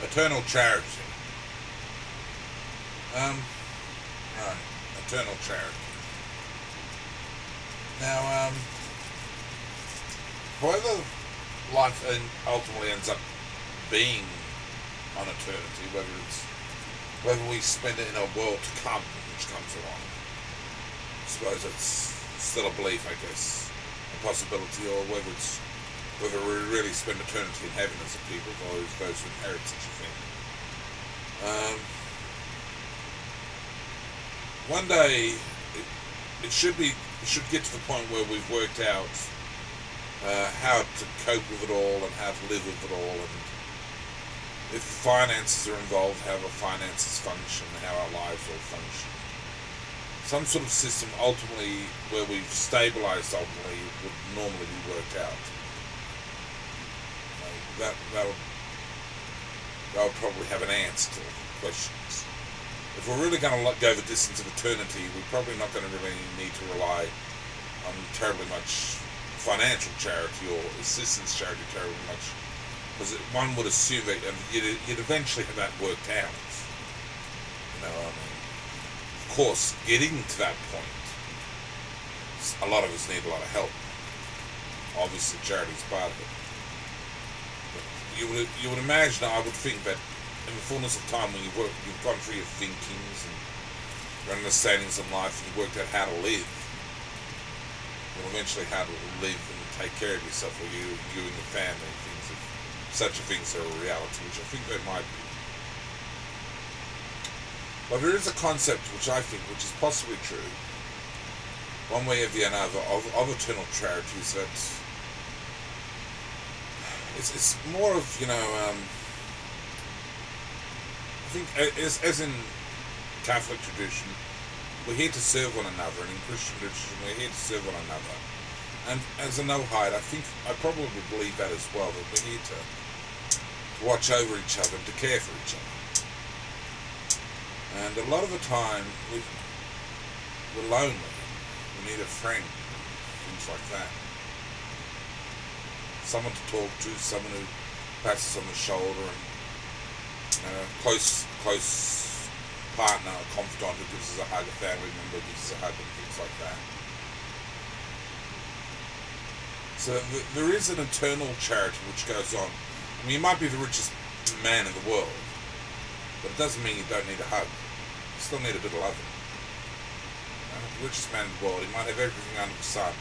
Eternal charity. Right. Eternal charity. Now, however life ultimately ends up being on eternity, whether we spend it in a world to come, which comes along, I suppose it's still a belief, I guess, a possibility, or whether we really spend eternity in heaven as a people, or those who inherit such a thing. One day, it should get to the point where we've worked out how to cope with it all and how to live with it all, and if finances are involved, how our finances function, how our lives all function. Some sort of system ultimately where we've stabilised ultimately would normally be worked out. That would probably have an answer to questions. If we're really going to go the distance of eternity, we're probably not going to really need to rely on terribly much financial charity or assistance charity terribly much, because one would assume that you'd eventually have that worked out. Of course, getting to that point, a lot of us need a lot of help. Obviously, charity's part of it. But you would imagine, I would think that in the fullness of time, when you've gone through your thinkings and your understandings in life, and you've worked out how to live, and eventually how to live and take care of yourself, or you and your family, things if such a thing's a reality, which I think there might be. But there is a concept which is possibly true, one way or the other, of eternal charity, is that it's more of, I think, as in Catholic tradition, we're here to serve one another, and in Christian tradition, we're here to serve one another. And as a Noahide, I probably believe that as well, that we're here to watch over each other and to care for each other. And a lot of the time, we're lonely. We need a friend, things like that. Someone to talk to, someone who pats us on the shoulder, and a close partner, a confidant who gives us a hug, a family member gives us a hug, and things like that. So there is an eternal charity which goes on. I mean, you might be the richest man in the world, but it doesn't mean you don't need a hug. You still need a bit of loving. The richest man in the world, he might have everything under the sun,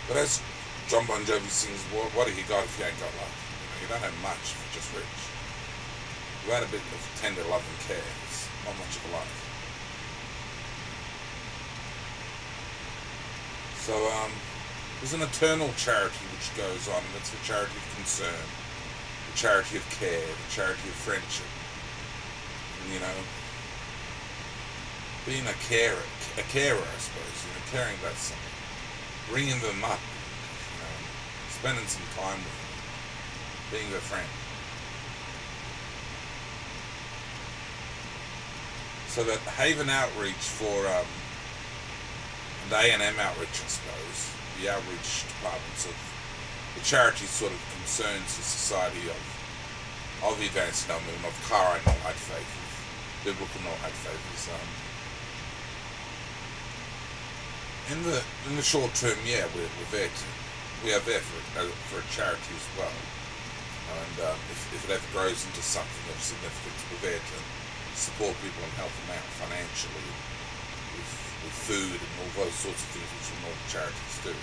but as John Bon Jovi sings, what have you got if you ain't got love? You don't have much if you're just rich. Without a bit of tender love and care, it's not much of a life. So there's an eternal charity which goes on, and it's the charity of concern, the charity of care, the charity of friendship. And, being a carer, I suppose, caring about something, bringing them up, spending some time with them, being their friend. So that Haven Outreach and A&M Outreach, I suppose, the outreach departments of the charity sort of concerns the society of the advanced movement, of Kara Noahide faith, biblical Noahide faith, is in the short term, yeah, we are there for a charity as well, and if it ever grows into something of significance, we're there to support people and help them out financially, with food and all those sorts of things which all charities do.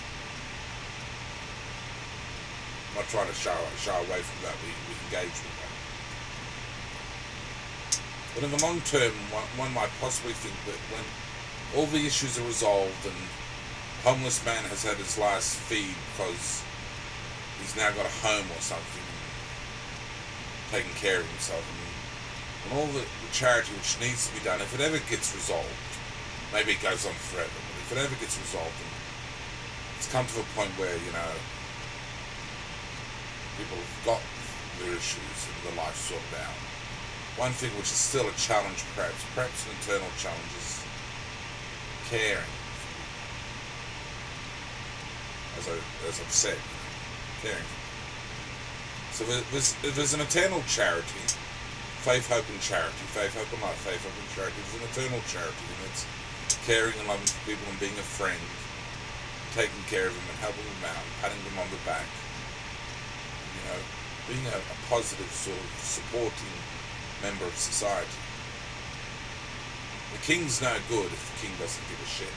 I'm not trying to shy away from that. We engage with that. But in the long term, one might possibly think that when all the issues are resolved and homeless man has had his last feed because he's now got a home or something, taking care of himself, and all the charity which needs to be done, if it ever gets resolved, maybe it goes on forever, but if it ever gets resolved, and it's come to a point where, people have got their issues and their life sorted out. One thing which is still a challenge, perhaps an internal challenge, is caring. As I've said, caring. So there's an eternal charity, faith, hope, and charity. Faith, hope, and life. Faith, hope, and charity is an eternal charity, and it's caring and loving for people and being a friend, taking care of them and helping them out, patting them on the back. You know, being a positive sort of supporting member of society. The king's no good if the king doesn't give a shit.